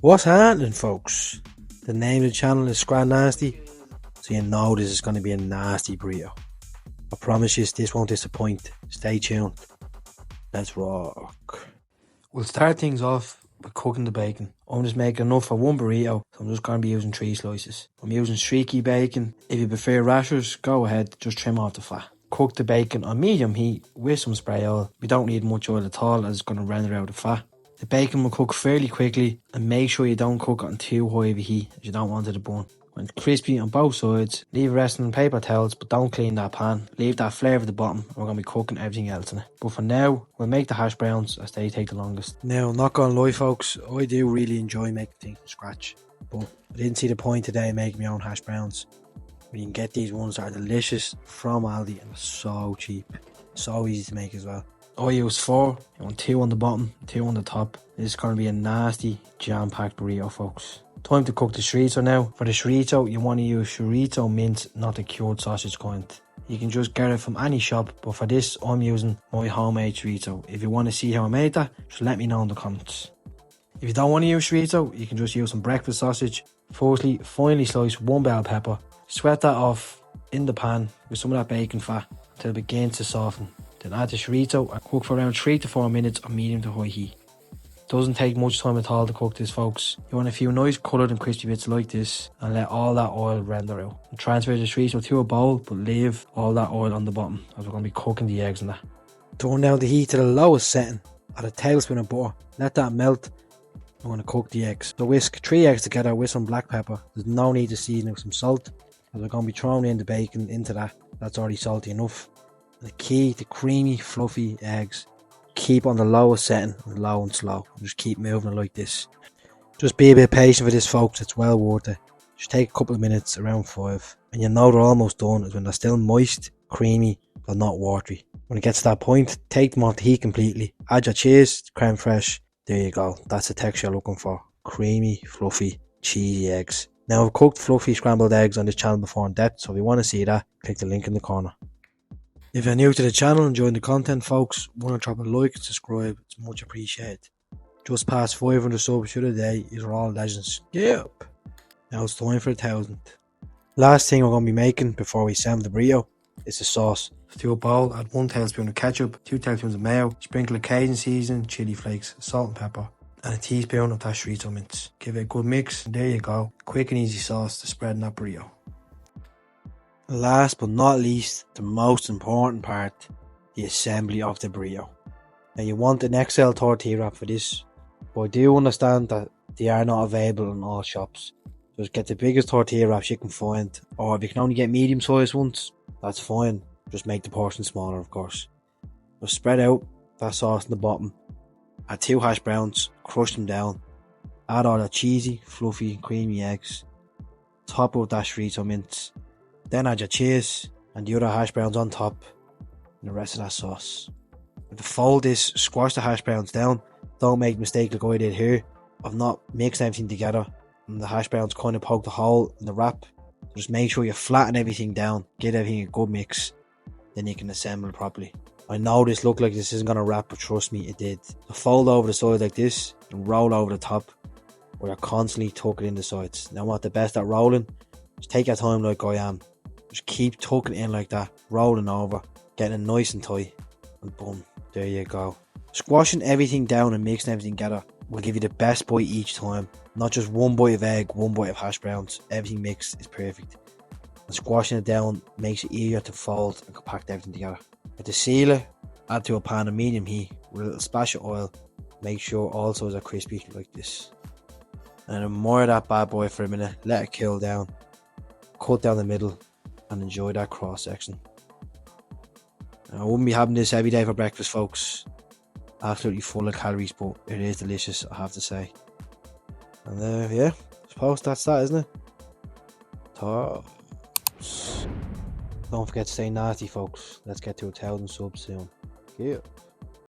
What's happening, folks? The name of the channel is Scrambled Nasty, so you know this is going to be a nasty burrito. I promise you this won't disappoint. Stay tuned. Let's rock. We'll start things off with cooking the bacon. I'm just making enough for one burrito, so I'm just going to be using 3 slices. I'm using streaky bacon. If you prefer rashers, go ahead, just trim off the fat. Cook the bacon on medium heat with some spray oil. We don't need much oil at all, as it's going to render out the fat. The bacon will cook fairly quickly, and make sure you don't cook it on too high of a heat, as you don't want it to burn. When it's crispy on both sides, leave it resting on paper towels, but don't clean that pan. Leave that flavour at the bottom, and we're going to be cooking everything else in it. But for now, we'll make the hash browns, as they take the longest. Now, not gonna lie folks, I do really enjoy making things from scratch, but I didn't see the point today of making my own hash browns. You can get these ones that are delicious from Aldi, and so cheap. So easy to make as well. I use 4, you want 2 on the bottom, 2 on the top. This is going to be a nasty, jam-packed burrito, folks. Time to cook the chorizo now. For the chorizo, you want to use chorizo mince, not the cured sausage kind. You can just get it from any shop, but for this, I'm using my homemade chorizo. If you want to see how I made that, just let me know in the comments. If you don't want to use chorizo, you can just use some breakfast sausage. Firstly, finely slice 1 bell pepper. Sweat that off in the pan with some of that bacon fat until it begins to soften. Then add the chorizo and cook for around 3 to 4 minutes on medium to high heat. Doesn't take much time at all to cook this, folks. You want a few nice coloured and crispy bits like this, and let all that oil render out. And transfer the chorizo to a bowl, but leave all that oil on the bottom, as we're going to be cooking the eggs and that. Turn down the heat to the lowest setting. Add a tablespoon of butter. Let that melt. I'm going to cook the eggs. So whisk 3 eggs together with some black pepper. There's no need to season with some salt, as we're going to be throwing in the bacon into that. That's already salty enough. The key to creamy, fluffy eggs. Keep on the lowest setting, low and slow. Just keep moving it like this. Just be a bit patient for this, folks. It's well worth it. Just take a couple of minutes, around 5. And you know they're almost done is when they're still moist, creamy, but not watery. When it gets to that point, take them off the heat completely. Add your cheese, creme fraiche. There you go. That's the texture you're looking for. Creamy, fluffy, cheesy eggs. Now I've cooked fluffy scrambled eggs on this channel before in depth, so if you want to see that, click the link in the corner. If you're new to the channel and enjoying the content, folks, want to drop a like and subscribe, it's much appreciated. Just past 500 subs the other day, you're all legends. Yep. Now it's time for 1,000. Last thing we're going to be making before we assemble the burrito is the sauce. To a bowl, add 1 tablespoon of ketchup, 2 tablespoons of mayo, sprinkle of Cajun seasoning, chili flakes, salt and pepper, and a teaspoon of that chorizo mince. Give it a good mix, and there you go. Quick and easy sauce to spread in that burrito. Last but not least, the most important part, the assembly of the burrito. Now you want an XL tortilla wrap for this, but I do understand that they are not available in all shops. Just get the biggest tortilla wraps you can find, or if you can only get medium sized ones, that's fine. Just make the portion smaller, of course. Just spread out that sauce in the bottom, add 2 hash browns, crush them down, add all the cheesy, fluffy, creamy eggs, top up that chorizo mince. Then add your cheese and the other hash browns on top and the rest of that sauce. To fold this, squash the hash browns down. Don't make a mistake like I did here. I've not mixed everything together and the hash browns kind of poked a hole in the wrap. Just make sure you flatten everything down, get everything a good mix, then you can assemble properly. I know this looked like this isn't going to wrap, but trust me, it did. So fold over the side like this and roll over the top, where you're constantly tucking in the sides. Now what the best at rolling, just take your time like I am. Just keep tucking in like that, rolling over, getting it nice and tight, and boom, there you go. Squashing everything down and mixing everything together will give you the best bite each time. Not just 1 bite of egg, 1 bite of hash browns. Everything mixed is perfect. And squashing it down makes it easier to fold and compact everything together. With the sealer, add to a pan of medium heat with a little splash of oil. Make sure all sides are crispy like this. And admire that bad boy for a minute, let it cool down. Cut down the middle and enjoy that cross section. Now, I wouldn't be having this every day for breakfast, folks. Absolutely full of calories, but it is delicious, I have to say. And yeah, I suppose that's that, isn't it? Tops. Don't forget to stay nasty, folks. Let's get to 1,000 subs soon. Yeah.